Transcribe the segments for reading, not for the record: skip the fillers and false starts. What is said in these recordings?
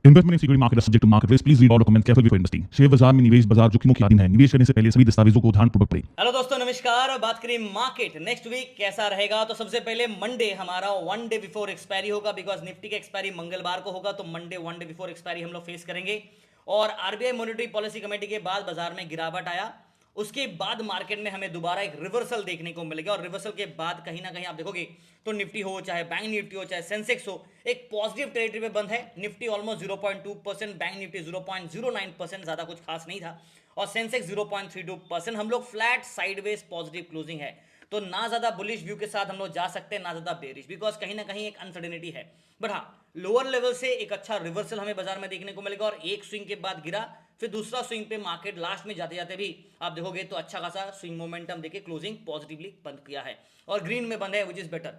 Investment in security market is subject to market risk. Please read all documents carefully before investing. Share बाजार में निवेश बाजार जोखिमों की अधीन है। निवेश करने से पहले सभी दस्तावेजों को ध्यानपूर्वक पढ़ें। हेलो दोस्तों, नमस्कार। बात करें मार्केट नेक्स्ट वीक कैसा रहेगा, तो सबसे पहले मंडे हमारा वन डे बिफोर एक्सपायरी होगा, बिकॉज निफ्टी का एक्सपायरी मंगलवार को होगा, तो Monday one day before expiry हम लोग फेस करेंगे। और आरबीआई मॉनेटरी पॉलिसी कमेटी के बाद बाजार में गिरावट आया, उसके बाद मार्केट में हमें दोबारा एक रिवर्सल देखने को मिलेगा। और रिवर्सल के बाद कहीं ना कहीं आप देखोगे तो निफ्टी हो, चाहे बैंक निफ्टी हो, चाहे सेंसेक्स हो, एक पॉजिटिव टेरिटरी में बंद है। निफ्टी ऑलमोस्ट 0.2%, बैंक निफ्टी 0.09%, ज्यादा कुछ खास नहीं था। और सेंसेक्स 0.32%, हम लोग फ्लैट साइडवेज पॉजिटिव क्लोजिंग है। तो ना ज्यादा बुलिश व्यू के साथ हम लोग जा सकते हैं, ना ज्यादा बेरिश, बिकॉज कहीं ना कहीं एक अनसर्टेनिटी है। बट हाँ, लोअर लेवल से एक अच्छा रिवर्सल हमें बाजार में देखने को मिलेगा। और एक स्विंग के बाद गिरा, फिर दूसरा स्विंग पे मार्केट लास्ट में जाते जाते भी आप देखोगे तो अच्छा खासा स्विंग मोमेंटम देके क्लोजिंग पॉजिटिवली बंद किया है और ग्रीन में बंद है, विच इज बेटर।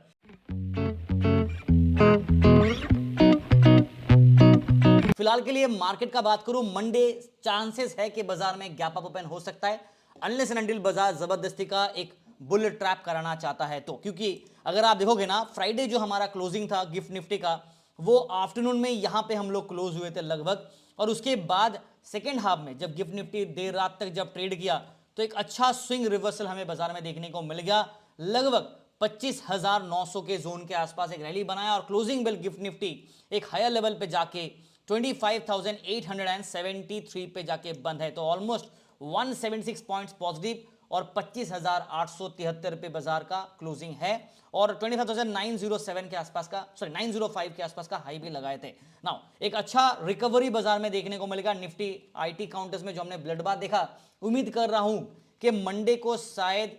फिलहाल के लिए मार्केट का बात करूं, मंडे चांसेस है कि बाजार में गैप अप ओपन हो सकता है, अनलेस एंड अनटिल बाजार जबरदस्ती का एक बुल ट्रैप कराना चाहता है तो। क्योंकि अगर आप देखोगे ना, फ्राइडे जो हमारा क्लोजिंग था गिफ्ट निफ्टी का, वो आफ्टरनून में यहां पे हम लोग क्लोज हुए थे लगभग। और उसके बाद सेकेंड हाफ में जब गिफ्ट निफ्टी देर रात तक जब ट्रेड किया, तो एक अच्छा स्विंग रिवर्सल हमें बाजार में देखने को मिल गया। लगभग 25,900 के जोन के आसपास एक रैली बनाया और क्लोजिंग बेल गिफ्ट निफ्टी एक हायर लेवल पे जाके 25,873 पे जाके बंद है। तो ऑलमोस्ट 176 पॉइंट्स पॉजिटिव और 25,873 पे बाजार का क्लोजिंग है। और 25,907 के आसपास का, सॉरी 905 के आसपास का हाई भी लगाए थे। नाउ एक अच्छा रिकवरी बाजार में देखने को मिलेगा। निफ्टी आईटी काउंटर्स में जो हमने ब्लड बाथ देखा, उम्मीद कर रहा हूं कि मंडे को शायद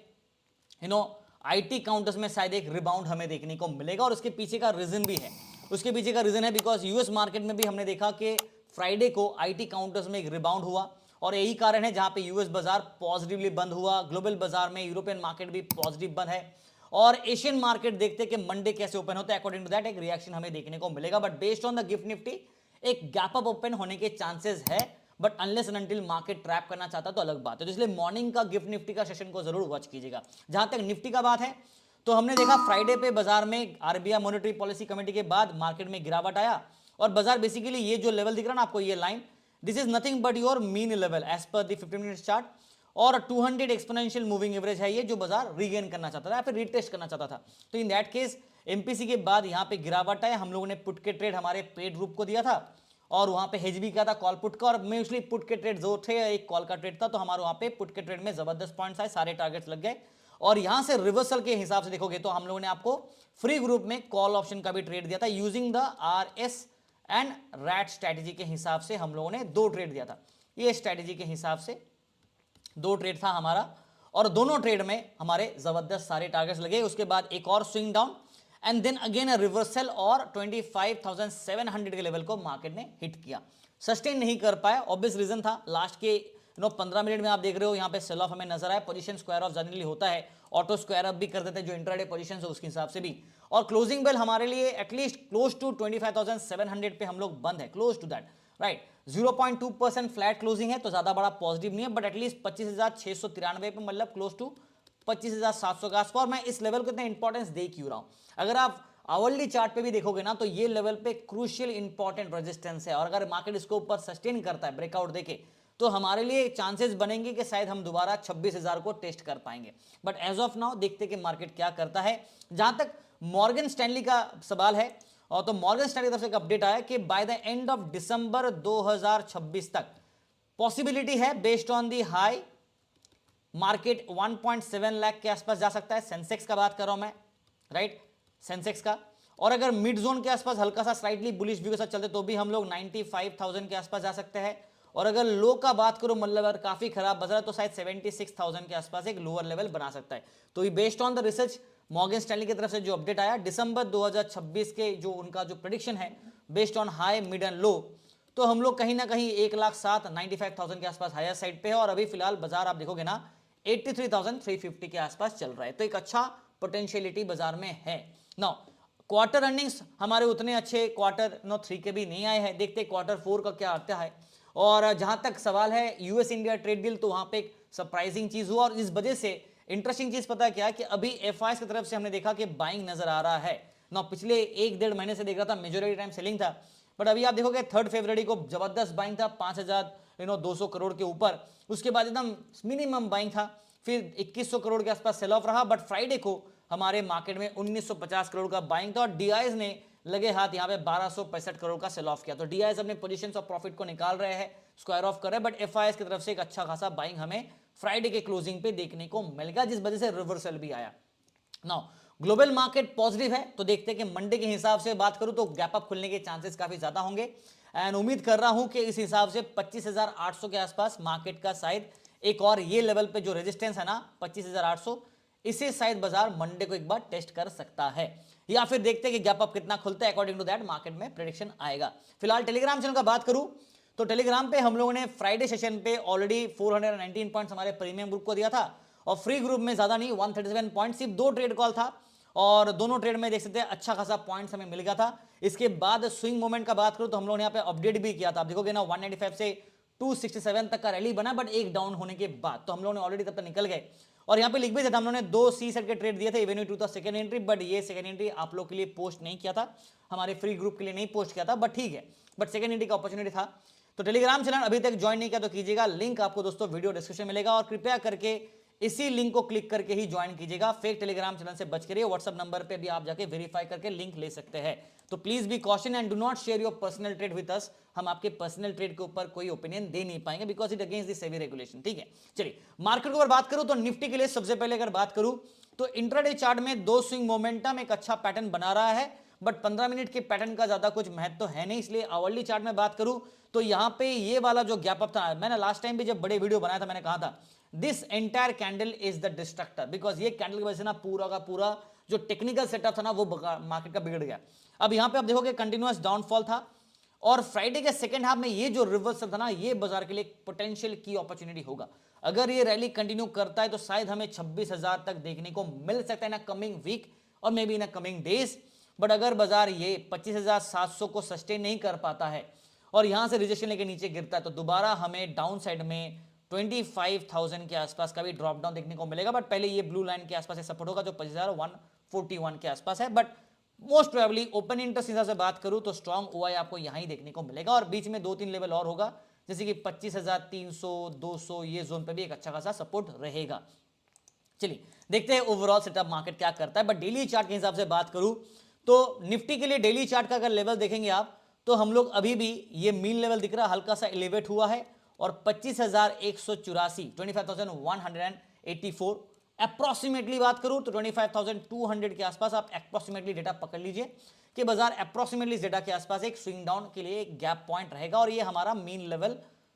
आईटी काउंटर्स में शायद एक रिबाउंड हमें देखने को मिलेगा। और उसके पीछे का रीजन भी है, उसके पीछे का रीजन है बिकॉज यूएस मार्केट में भी हमने देखा कि फ्राइडे को आईटी काउंटर्स में एक रिबाउंड हुआ। और यही कारण है जहां पे यूएस बाजार पॉजिटिवली बंद हुआ, ग्लोबल बाजार में यूरोपियन मार्केट भी पॉजिटिव बंद है। और एशियन मार्केट देखते हैं कि मंडे कैसे ओपन होता है, अकॉर्डिंग टू दैट एक रिएक्शन हमें देखने को मिलेगा। But based on the gift Nifty एक गैप अप ओपन होने के चांसेस है, but unless and until market trap करना चाहता तो अलग बात है। तो इसलिए मॉर्निंग का गिफ्ट निफ्टी का सेशन को जरूर वॉच कीजिएगा। जहां तक निफ्टी का बात है, तो हमने देखा फ्राइडे पे बाजार में आरबीआई मॉनेटरी पॉलिसी कमेटी के बाद मार्केट में गिरावट आया। और बाजार बेसिकली ये जो लेवल दिख रहा है ना आपको, ये line, this is nothing but your mean level as per the 15 minute chart. और 200 एक्सपोनेंशियल मूविंग एवरेज है ये, जो बाजार रीगेन करना चाहता था या फिर रीटेस्ट करना चाहता था। तो इन दैट केस एमपीसी के बाद यहां पे गिरावट है। हम लोगों ने पुट के ट्रेड हमारे पेड ग्रुप को दिया था और वहां पे हेज भी किया था कॉल पुट का। और मोस्टली पुट के ट्रेड जो थे, एक कॉल का ट्रेड था, तो हमारे वहां पे पुट के ट्रेड में जबरदस्त पॉइंट्स आए, सारे टारगेट्स लग गए। और यहां से रिवर्सल के हिसाब से देखोगे तो हम लोगों ने आपको फ्री ग्रुप में कॉल ऑप्शन का भी ट्रेड दिया था, using the RS and rat strategy के हिसाब से हम लोगों ने 2 ट्रेड दिया था। ये स्ट्रेटेजी के हिसाब से 2 ट्रेड था हमारा, और दोनों ट्रेड में हमारे जबरदस्त सारे टारगेट्स लगे। उसके बाद एक और swing down and then again reversal, और 25,700 के लेवल को मार्केट ने हिट किया, सस्टेन नहीं कर पाया। ऑब्वियस रीजन था, लास्ट के 15 मिनट में आप देख रहे हो यहाँ पे सेल ऑफ हमें नजर आया। पोजीशन स्क्वायर ऑफ जनरली होता है, ऑटो स्क्वायर अप भी कर देते हैं जो इंट्राडे पोजीशन है उसके हिसाब से भी। और क्लोजिंग बेल हमारे लिए एटलीस्ट क्लोज टू 25,700 पे हम लोग बंद है, close to that, right. 0.2% flat closing है, तो ज्यादा बड़ा पॉजिटिव नहीं है, बट एटलीस्ट 25,693 पे, मतलब क्लोज टू 25,700 का आसपास। और मैं इस लेवल को इतना इंपॉर्टेंस दे क्यों रहा हूं, अगर आप आवरली चार्ट पे भी देखोगे ना, तो ये लेवल पे क्रूशियल इंपॉर्टेंट रेजिस्टेंस है। और अगर मार्केट इसको ऊपर सस्टेन करता है ब्रेकआउट देके, तो हमारे लिए चांसेस बनेंगे कि शायद हम दोबारा 26,000 को टेस्ट कर पाएंगे। बट एज ऑफ नाउ देखते कि मार्केट क्या करता है। जहां तक मॉर्गन स्टैनली का सवाल है, और तो मॉर्गन स्टैनली की तरफ से एक अपडेट आया कि by the end of December 2026 तक पॉसिबिलिटी है, based on the high, market 1.7 lakh के आसपास जा सकता है। सेंसेक्स का बात कर रहा हूं मैं, राइट, सेंसेक्स का। और अगर मिड जोन के आसपास हल्का सा स्लाइटली बुलिश व्यू के साथ चलते तो भी हम लोग 95,000 के आसपास जा सकते हैं। और अगर लो का बात करो, मतलब अगर काफी खराब बाजार, तो शायद 76,000 के आसपास एक लोअर लेवल बना सकता है। तो ये based on the research Morgan Stanley की तरफ से जो अपडेट आया, दिसंबर 2026 के जो उनका जो प्रेडिक्शन है based on high, mid and low, तो हम लोग कहीं ना कहीं 1,07,95,000 के आसपास हायर साइड पे है। और अभी फिलहाल बाजार आप देखोगे ना 83,350 के आसपास चल रहा है, तो एक अच्छा पोटेंशियलिटी बाजार में है। नाउ क्वार्टर अर्निंग्स हमारे उतने अच्छे क्वार्टर 3 के भी नहीं आए हैं, देखते क्वार्टर 4 का क्या आता है। और जहां तक सवाल है यूएस इंडिया ट्रेड डील, तो वहां पे एक सरप्राइजिंग चीज हुआ। और इस वजह से इंटरेस्टिंग चीज पता है क्या, कि अभी एफआईएस की तरफ से हमने देखा कि बाइंग नजर आ रहा है ना। पिछले 1-1.5 महीने से देख रहा था मेजॉरिटी टाइम सेलिंग था, बट अभी आप देखोगे 3 फरवरी को जबरदस्त बाइंग था 5,200 करोड़ के ऊपर, उसके बाद एकदम मिनिमम बाइंग था, फिर 2100 करोड़ के आसपास सेल ऑफ रहा, बट फ्राइडे को हमारे मार्केट में 1950 करोड़ का बाइंग था और डीआईज ने लगे हाथ यहाँ पे 1265 करोड़ का सेल ऑफ किया। तो डीआईज अपने पोजीशंस ऑफ प्रॉफिट को निकाल रहे हैं, स्क्वायर ऑफ कर रहे हैं, बट एफआईएस की तरफ से एक अच्छा खासा बाइंग हमें फ्राइडे के क्लोजिंग पे देखने को मिल गया, जिस वजह से रिवर्सल भी आया। नाउ ग्लोबल मार्केट पॉजिटिव है, तो देखते हैं कि मंडे के हिसाब से बात करूं तो गैप अप खुलने के चांसेस काफी ज्यादा होंगे एंड उम्मीद कर रहा हूं कि इस हिसाब से 25,800 के आसपास मार्केट का शायद एक और ये लेवल पे जो रेजिस्टेंस है ना 25,800, इसे शायद बाजार मंडे को एक बार टेस्ट कर सकता है, या फिर देखते हैं कि गैप अप कितना खुलता है, अकॉर्डिंग टू दैट मार्केट में प्रेडिक्शन आएगा। फिलहाल टेलीग्राम चैनल का बात करूं तो टेलीग्राम पे हम लोगों ने फ्राइडे सेशन पे ऑलरेडी 419 पॉइंट्स हमारे प्रीमियम ग्रुप को दिया था और फ्री ग्रुप में ज्यादा नहीं 137 पॉइंट, सिर्फ 2 ट्रेड कॉल था और दोनों ट्रेड में देख सकते हैं अच्छा खासा पॉइंट्स हमें मिल गया था। इसके बाद स्विंग मोमेंट का बात करूं तो हम लोगों ने यहाँ पे अपडेट भी किया था, आप देखोगे ना 195 से 267 तक का रैली बना, बट एक डाउन होने के बाद तो हम लोगों ने ऑलरेडी तब तक निकल गए और यहाँ पे लिख भी था, हम लोगों ने 2 सी सेट के ट्रेड दिए थे, एवेन्यू 2 था सेकंड एंट्री, बट ये सेकंड एंट्री आप लोग के लिए पोस्ट नहीं किया था, हमारे फ्री ग्रुप के लिए नहीं पोस्ट किया था, बट ठीक है, बट सेकंड एंट्री का अपॉर्चुनिटी था। तो टेलीग्राम चैनल अभी तक ज्वाइन नहीं किया तो कीजिएगा, लिंक आपको दोस्तों वीडियो डिस्क्रिप्शन में मिलेगा और कृपया करके इसी लिंक को क्लिक करके ही ज्वाइन कीजिएगा, फेक टेलीग्राम चैनल से बच करिए। व्हाट्सएप नंबर पे भी आप जाके वेरीफाई करके लिंक ले सकते हैं। तो please be caution and do not share your personal trade with us, हम आपके पर्सनल ट्रेड के ऊपर कोई ओपिनियन दे नहीं पाएंगे because it against the SEBI regulation, ठीक है। चलिए मार्केट के ऊपर बात करूं तो निफ्टी के लिए सबसे पहले अगर बात करूं तो इंट्राडे चार्ट में 2 स्विंग मोमेंटम एक अच्छा पैटर्न बना रहा है, बट 15 मिनट के पैटर्न का ज्यादा कुछ महत्व तो है नहीं, इसलिए आवरली चार्ट में बात करूं तो यहां पे ये वाला जो गैप अप था, मैंने लास्ट टाइम भी जब बड़े वीडियो बनाया था मैंने कहा था this entire candle is the destructor, because ये कैंडल की वजह से ना पूरा का पूरा जो टेक्निकल सेटअप था ना वो मार्केट का बिगड़ गया। अब यहां पे आप देखोगे कंटिन्यूअस डाउनफॉल था और फ्राइडे के सेकंड हाफ में ये जो रिवर्सल था ना ये बाजार के लिए एक पोटेंशियल की अपॉर्चुनिटी होगा। अगर ये रैली कंटिन्यू करता है तो शायद हमें 26,000 तक देखने को मिल सकता है ना कमिंग वीक और may be in coming days, but अगर बाजार ये 25,700 को सस्टेन नहीं कर पाता है और यहां से रिजेक्शन लेके नीचे गिरता है तो दोबारा हमें डाउन साइड में 25,000 के आसपास का भी ड्रॉप डाउन देखने को मिलेगा, बट पहले ये ब्लू लाइन के आसपास से सपोर्ट होगा जो 25,141 के आसपास है, but most probably open interest हिसाब से बात करूं तो स्ट्रॉन्ग ओआई आपको यहां ही देखने को मिलेगा और बीच में 2-3 लेवल और होगा जैसे कि 25,300 200 ये जोन पे भी एक अच्छा खासा सपोर्ट रहेगा। चलिए देखते हैं ओवरऑल सेटअप मार्केट क्या करता है, बट डेली चार्ट के हिसाब से बात करूं तो निफ्टी के लिए डेली चार्ट का अगर लेवल देखेंगे आप तो हम लोग अभी भी ये मीन लेवल दिख रहा है हल्का सा एलिवेट हुआ है और 25,184 25,184 अप्रोक्सीमेटली बात करूं तो 25,200 के आसपास आप अप्रोक्सीमेटली डेटा पकड़ लीजिए कि बाजार अप्रोक्सीमेटली इस डेटा के आसपास एक स्विंग डाउन के लिए एक गैप पॉइंट रहेगा और ये हमारा मीन लेवल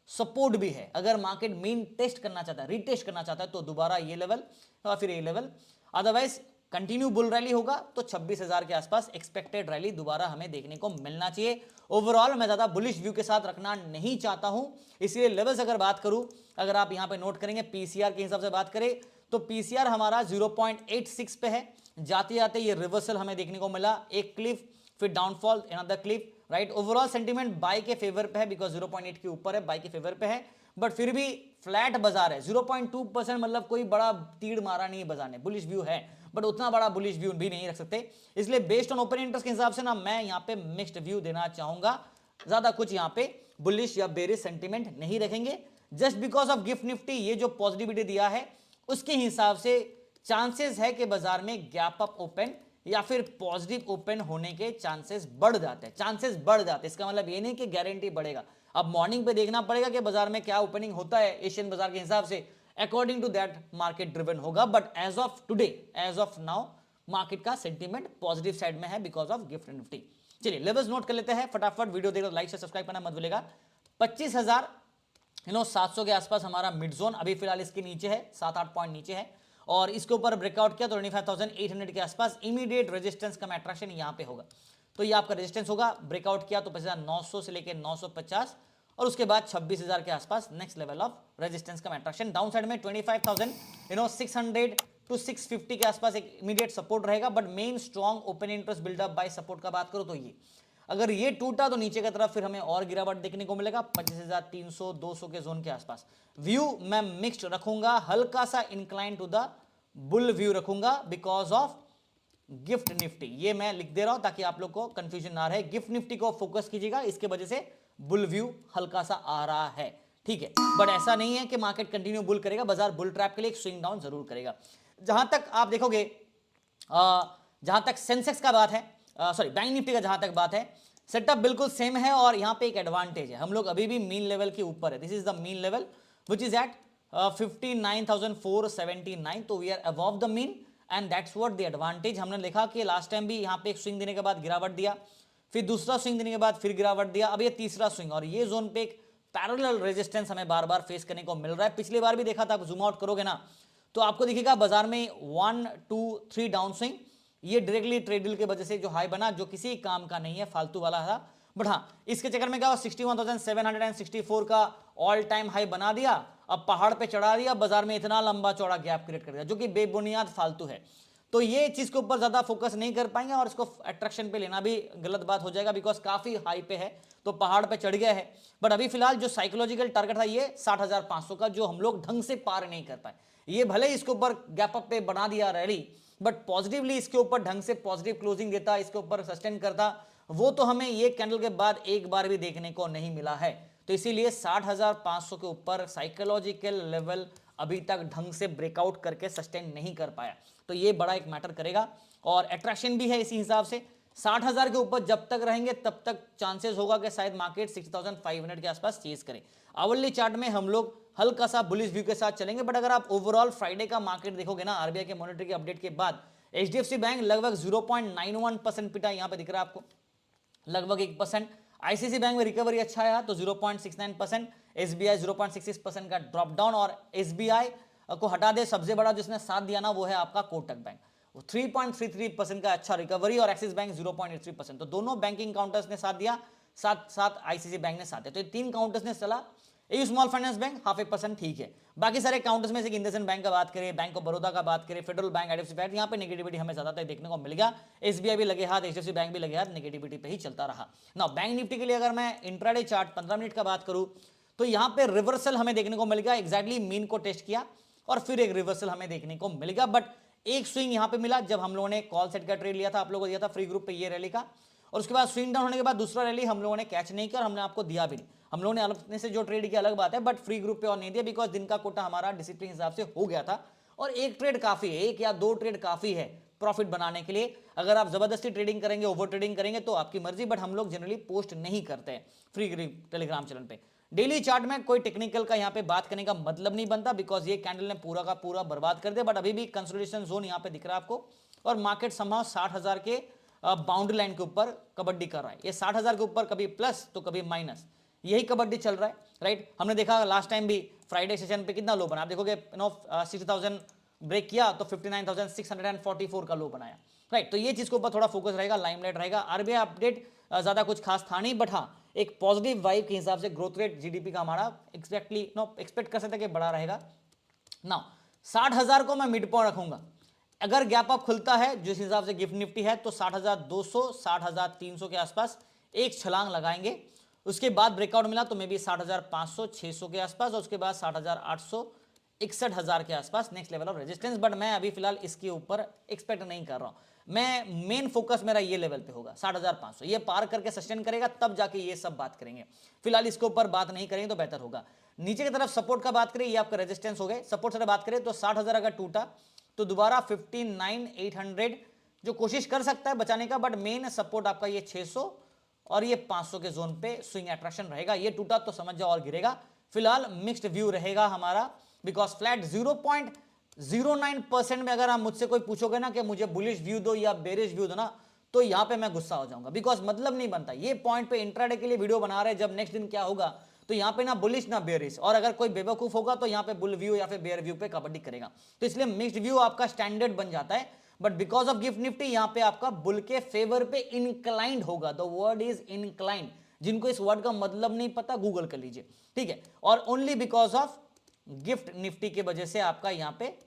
सपोर्ट भी है। अगर मार्केट मीन टेस्ट करना चाहता है रीटेस्ट करना चाहता है तो दोबारा ये लेवल और फिर ये level, otherwise continue bull rally होगा तो 26,000 के आसपास एक्सपेक्टेड रैली दोबारा हमें देखने को मिलना चाहिए। ओवरऑल मैं ज्यादा बुलिश व्यू के साथ रखना नहीं चाहता हूं, इसलिए लेवल्स अगर बात करूं, अगर आप यहां पे नोट करेंगे पीसीआर के हिसाब से बात करें तो पीसीआर हमारा 0.86 पे है, जाते जाते ये रिवर्सल हमें देखने को मिला, एक क्लिफ फिर downfall another cliff, right. Overall sentiment buy के फेवर पे है बिकॉज 0.8 के ऊपर है, बाय के फेवर पे है, बट फिर भी फ्लैट बाजार है 0.2%, मतलब कोई बड़ा तीड़ मारा नहीं है बाजार ने, बुलिश व्यू है बट उतना बड़ा बुलिश व्यू भी नहीं रख सकते, इसलिए बेस्ड ऑन ओपन इंटरेस्ट के हिसाब से ना मैं यहां पे मिक्स्ड व्यू देना चाहूंगा, ज्यादा कुछ यहां पे बुलिश या बेरिश सेंटीमेंट नहीं रखेंगे। Just because of gift Nifty ये जो पॉजिटिविटी दिया है उसके हिसाब से चांसेस है कि बाजार में गैप अप ओपन या फिर पॉजिटिव ओपन होने के चांसेस बढ़ जाते हैं, चांसेस बढ़ जाते हैं, इसका मतलब ये नहीं कि गारंटी बढ़ेगा। अब मॉर्निंग पे देखना पड़ेगा कि बाजार में क्या ओपनिंग होता है एशियन बाजार के हिसाब से, according to that market driven होगा, but as of today as of now market का सेंटीमेंट पॉजिटिव साइड में है बिकॉज ऑफ गिफ्ट निफ्टी। चलिए लेवल्स नोट कर लेते हैं फटाफट, वीडियो देखो लाइक से सब्सक्राइब करना मत भूलिएगा। 25,700 के आसपास हमारा मिड जोन, अभी फिलहाल इसके नीचे है, 7-8 पॉइंट नीचे है और इसके ऊपर ब्रेकआउट किया तो 25,800 के आसपास इमीडिएट रेजिस्टेंस का अट्रैक्शन यहां पे होगा, तो ये आपका रेजिस्टेंस होगा। ब्रेकआउट किया तो 25,900 से लेकर 950 और उसके बाद 26,000 के आसपास नेक्स्ट लेवल ऑफ रेजिस्टेंस का अट्रैक्शन। डाउन साइड में 25,600 टू 650 के आसपास एक इमीडिएट सपोर्ट रहेगा, but main strong open interest buildup buy support का बात करो तो ये अगर ये टूटा तो नीचे की तरफ फिर हमें और गिरावट देखने को मिलेगा 25,300 200 के जोन के आसपास। व्यू मैं मिक्स्ड रखूंगा, हल्का सा incline to the bull view रखूंगा बिकॉज ऑफ गिफ्ट निफ्टी, ये मैं लिख दे रहा हूं ताकि आप लोग को कंफ्यूजन ना रहे। गिफ्ट निफ्टी को फोकस कीजिएगा, इसके वजह से बुल व्यू हल्का सा आ रहा है, ठीक है। बट ऐसा नहीं है कि मार्केट कंटिन्यू बुल करेगा, बाजार बुल ट्रैप के लिए एक स्विंग डाउन जरूर करेगा। जहां तक आप देखोगे, जहां तक सेंसेक्स का बात है, सॉरी बैंक निफ्टी का जहां तक बात है, सेटअप बिल्कुल सेम है और यहां पे एक एडवांटेज है, हम लोग अभी भी मीन लेवल के ऊपर है। This is the mean level which is at 59,479, तो we are above the mean and that's what the advantage. हमने देखा कि लास्ट टाइम भी यहां पे एक स्विंग देने के बाद गिरावट दिया, फिर दूसरा स्विंग देने के बाद फिर गिरावट दिया, अब ये तीसरा स्विंग, और ये जोन पे एक पैरेलल रेजिस्टेंस हमें बार बार फेस करने को मिल रहा है। पिछली बार भी देखा था, आप जूम आउट करोगे ना तो आपको दिखेगा बाजार में 1 2 3 डाउन स्विंग, ये डायरेक्टली ट्रेड डील के वजह से जो हाई बना, जो किसी काम का नहीं है, फालतू वाला था। बट हाँ, इसके चक्कर में क्या हुआ, 61,764 का ऑल टाइम हाई बना दिया, अब पहाड़ पे चढ़ा दिया, बाजार में इतना लंबा चौड़ा गैप क्रिएट कर दिया जो कि बेबुनियाद फालतू है। तो ये चीज के ऊपर ज्यादा फोकस नहीं कर पाएंगे और इसको अट्रैक्शन पे लेना भी गलत बात हो जाएगा, बिकॉज काफी हाई पे है, तो पहाड़ पे चढ़ गया है। बट अभी फिलहाल जो साइकोलॉजिकल टारगेट था ये 60,500 का, जो हम लोग ढंग से पार नहीं कर पाए। ये भले ही इसके ऊपर गैप अप पे बना दिया रैली, बट पॉजिटिवली इसके ऊपर ढंग से पॉजिटिव क्लोजिंग देता, इसके ऊपर सस्टेन करता, वो तो हमें ये कैंडल के बाद एक बार भी देखने को नहीं मिला है। तो इसीलिए 60,500 के ऊपर साइकोलॉजिकल लेवल अभी तक ढंग से ब्रेकआउट करके सस्टेन नहीं कर पाया, तो ये बड़ा एक मैटर करेगा और अट्रैक्शन भी है इसी हिसाब से। 60,000 के ऊपर जब तक रहेंगे तब तक चांसेस होगा कि शायद मार्केट 60,500 के आसपास चेज करे। आवरली चार्ट में हम लोग हल्का सा बुलिश व्यू के साथ चलेंगे, बट अगर आप ओवरऑल फ्राइडे का मार्केट देखोगे ना, आरबीआई के मॉनेटरी के अपडेट के बाद एचडीएफसी बैंक लगभग 0.91% पिटा, यहां पे दिख रहा है आपको लगभग 1%। आईसीसी बैंक में रिकवरी अच्छा आया तो 0.69%, एसबीआई 0.66% का ड्रॉप डाउन, और एसबीआई को हटा दे सबसे बड़ा जिसने साथ दिया ना वो है आपका कोटक बैंक, 3.33% का अच्छा रिकवरी, और एक्सिस बैंक 0.83%। तो दोनों बैंकिंग काउंटर्स ने साथ दिया, साथ साथ आईसीसी बैंक ने साथ दिया, तो ये तीन काउंटर्स ने चला। ए स्मॉल फाइनेंस बैंक 0.5% ठीक है। बाकी सारे काउंटर्स में से इंडसइंड बैंक का बात करें, बैंक ऑफ बड़ौदा का बात करें, फेडरल बैंक, आईडीएफसी बैंक, यहाँ पे नेगेटिविटी हमें ज्यादातर देखने को मिल गया। एसबीआई भी लगे हाथ, एचडीएफसी बैंक भी लगे हाथ, नेगेटिविटी पे ही चलता रहा ना। बैंक निफ्टी के लिए अगर मैं इंट्राडे चार्ट 15 मिनट का बात करूं तो यहाँ पे रिवर्सल हमें देखने को मिल गया, एग्जैक्टली मीन को टेस्ट किया और फिर एक रिवर्सल हमें देखने को मिल गया। बट एक स्विंग यहाँ पे मिला जब हम लोगों ने कॉल सेट का ट्रेड लिया था, आप लोगों को दिया था फ्री ग्रुप पे ये रैली का, और उसके बाद स्विंग डाउन होने के बाद दूसरा रैली हम लोगों ने कैच नहीं किया और हमने आपको दिया भी नहीं। हम लोगों ने अपने से जो ट्रेड किया अलग बात है, बट फ्री ग्रुप पे और नहीं दिया, बिकॉज दिन का कोटा हमारा डिसिप्लिन हिसाब से हो गया था और एक ट्रेड काफी है, एक या दो ट्रेड काफी है प्रॉफिट बनाने के लिए। अगर आप जबरदस्ती ट्रेडिंग करेंगे, ओवर ट्रेडिंग करेंगे तो आपकी मर्जी, बट हम लोग जनरली पोस्ट नहीं करते हैं फ्री टेलीग्राम चैनल पे। डेली चार्ट में कोई टेक्निकल का यहाँ पे बात करने का मतलब नहीं बनता, बिकॉज ये कैंडल ने पूरा का पूरा बर्बाद कर दिया। बट अभी भी कंसोलिडेशन जोन यहाँ पे दिख रहा है आपको, और मार्केट संभव 60,000 के बाउंड्री लाइन के ऊपर कबड्डी कर रहा है। ये 60,000 के ऊपर कभी प्लस तो कभी माइनस, यही कबड्डी चल रहा है, राइट। हमने देखा लास्ट टाइम भी फ्राइडे सेशन पे कितना लो बना, आप देखोगे 60,000 ब्रेक किया तो 59,644 का लो बनाया, राइट। तो ये चीज के ऊपर थोड़ा फोकस रहेगा, लाइमलाइट रहेगा। आरबीआई अपडेट ज्यादा कुछ खास था नहीं, बट हाँ एक पॉजिटिव वाइब के हिसाब से ग्रोथ रेट जीडीपी का हमारा एक्सपेक्ट कर सकते कि बड़ा रहेगा ना। 60,000 को मैं मिड पॉइंट रखूंगा, अगर गैप अप खुलता है जिस हिसाब से गिफ्ट निफ्टी है तो 60,200 60,300 के आसपास एक छलांग लगाएंगे। उसके बाद ब्रेकआउट मिला तो मे बी 60,500 600 के आसपास, और उसके बाद 60,800 61,000 के आसपास next level of resistance. But मैं अभी फिलहाल इसके ऊपर एक्सपेक्ट नहीं कर रहा हूं, मैं मेन फोकस मेरा ये लेवल पे होगा 60,500, ये पार करके सस्टेन करेगा तब जाके ये सब बात करेंगे। फिलहाल इसके ऊपर बात नहीं करेंगे तो बेहतर होगा। नीचे की तरफ सपोर्ट का बात करें, ये आपका रेजिस्टेंस हो गए। सपोर्ट से बात करें तो 60,000 अगर टूटा तो दोबारा 59,800 जो कोशिश कर सकता है बचाने का, बट मेन सपोर्ट आपका ये 600 और ये 500 के जोन पे स्विंग अट्रैक्शन रहेगा। ये टूटा तो समझ जाओ और गिरेगा। फिलहाल मिक्स्ड व्यू रहेगा हमारा, बिकॉज फ्लैट 0.09% में अगर आप मुझसे कोई पूछोगे ना कि मुझे बुलिश व्यू दो या बेरिश व्यू दो ना, तो यहां पे मैं गुस्सा हो जाऊंगा, बिकॉज मतलब नहीं बनता। ये पॉइंट पे इंट्राडे के लिए वीडियो बना रहे हैं, जब नेक्स्ट दिन क्या होगा तो यहां पे ना बुलिश ना बेरिश, और अगर कोई बेवकूफ होगा तो यहां पे बुल व्यू या फिर बेयर व्यू पे कबड्डी करेगा। तो इसलिए मिक्स्ड व्यू आपका स्टैंडर्ड बन जाता है, but because of gift Nifty यहां पे आपका बुल के फेवर पे इंक्लाइंड होगा। द वर्ड इज इंक्लाइंड, जिनको इस वर्ड का मतलब नहीं पता गूगल कर लीजिए, ठीक है। और only because of gift Nifty के वजह से आपका यहां पे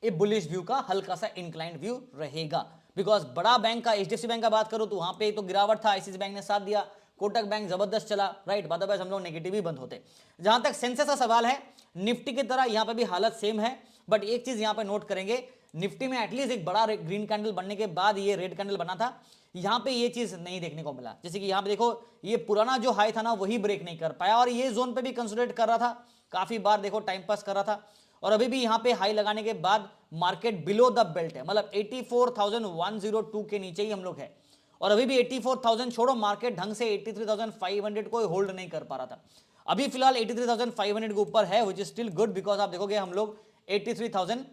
एक बुलिश व्यू का हल्का सा इंक्लाइंड व्यू रहेगा। बिकॉज बड़ा बैंक का, एचडीएफसी बैंक का बात करूं तो वहां पे तो गिरावट था, आईसीसी बैंक ने साथ दिया, कोटक बैंक जबरदस्त चला, राइट। अदरवाइज हम लोग नेगेटिव ही बंद होते। जहां तक सेंसेस का सवाल है, निफ्टी की तरह यहां पे भी हालत सेम है, बट एक चीज यहां पे नोट करेंगे, निफ्टी में एटलीस्ट एक बड़ा ग्रीन कैंडल बनने के बाद ये रेड कैंडल बना था, यहां पे ये चीज नहीं देखने को मिला। जैसे कि यहां पे देखो ये पुराना जो हाई था ना वही ब्रेक नहीं कर पाया और ये जोन पे भी कंसोलिडेट कर रहा था, काफी बार देखो टाइम पास कर रहा था और अभी भी यहां पे हाई लगाने के बाद मार्केट बिलो द बेल्ट है, मतलब 84,102 के नीचे ही हम लोग है और अभी भी 84,000 छोड़ो, मार्केट ढंग से 83,500 को होल्ड नहीं कर पा रहा था। अभी फिलहाल 83,500 के ऊपर है, which is still good because आप देखोगे हम लोग 83,000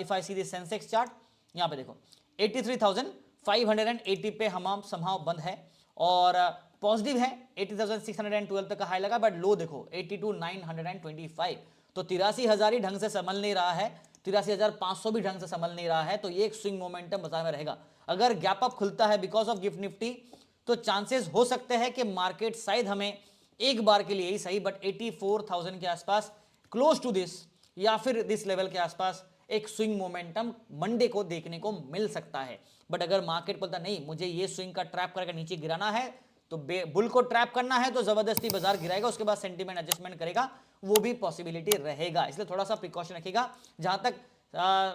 if I see the Sensex chart, यहां पे देखो 83,580 पे हम समहाउ बंद है और पॉजिटिव है 80,612 तक का हाई लगा, बट लो देखो 82,925, तो 83,000 ही ढंग से संभल नहीं रहा है, 83,500 भी ढंग से संभल नहीं रहा है, तो ये एक स्विंग मोमेंटम बाजार में रहेगा। अगर गैप अप खुलता है बिकॉज ऑफ गिफ्ट निफ्टी तो चांसेस हो सकते हैं कि मार्केट शायद हमें एक बार के लिए ही सही बट 84,000 के आसपास क्लोज टू दिस या फिर दिस लेवल के आसपास एक स्विंग मोमेंटम मंडे को देखने को मिल सकता है। बट अगर मार्केट बोलता नहीं मुझे ये स्विंग का ट्रैप करके नीचे गिराना है तो बुल को ट्रैप करना है तो जबरदस्ती बाजार गिराएगा, उसके बाद सेंटीमेंट एडजस्टमेंट करेगा, वो भी पॉसिबिलिटी रहेगा, इसलिए थोड़ा सा प्रिकॉशन रखिएगा। जहां तक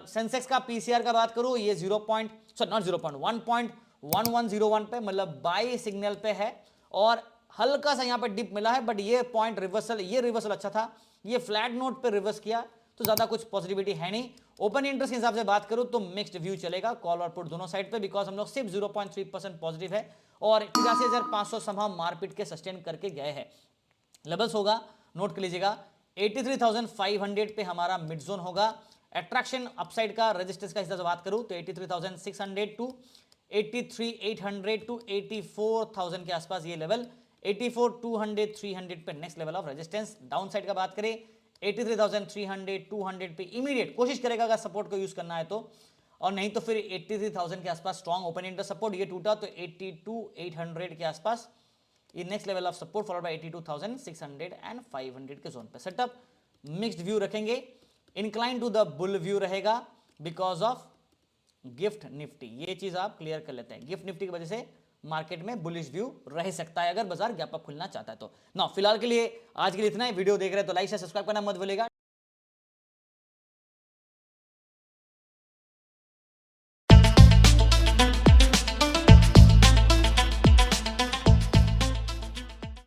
सेंसेक्स का पीसीआर का बात करूं ये 1.1101 पे मतलब बाई सिग्नल पे है और हल्का सा यहां पे डिप मिला है, बट ये पॉइंट रिवर्सल, ये रिवर्सल अच्छा था, ये फ्लैट नोट पे रिवर्स किया तो ज्यादा कुछ पॉजिटिविटी है नहीं। ओपन इंटरेस्ट के हिसाब से बात करूं तो मिक्स्ड व्यू चलेगा कॉल और पुट दोनों साइड पे, बिकॉज हम लोग सिर्फ 0.3% पॉजिटिव है और 83,500 समहाउ मारपीट के सस्टेन करके गए हैं। लेवल्स होगा नोट कर लीजिएगा 83,500 पे हमारा मिड जोन होगा। अट्रैक्शन अपसाइड का रेजिस्टेंस का हिसाब से बात करूं तो 83,600 टू 83,800 टू 84,000 के आसपास ये लेवल, 84,200 300 पे next level of resistance. Down side का बात करें 83,300 200 पे इमीडिएट कोशिश करेगा अगर सपोर्ट को यूज करना है तो, और नहीं तो फिर 83,000 के आसपास स्ट्रॉन्ग ओपन इंटरेस्ट सपोर्ट, ये टूटा तो 82,800 के आसपास ये next level of support followed by 82,600 and 500 के जोन पे सेटअप। मिक्स्ड व्यू रखेंगे, incline to the bull view रहेगा बिकॉज ऑफ गिफ्ट निफ्टी, ये चीज आप क्लियर कर लेते हैं। गिफ्ट निफ्टी की वजह से मार्केट में बुलिश व्यू रह सकता है अगर बाजार गैप अप खुलना चाहता है तो। ना फिलहाल के लिए आज के लिए इतना ही। वीडियो देख रहे हैं तो लाइक से सब्सक्राइब करना मत भूलिएगा।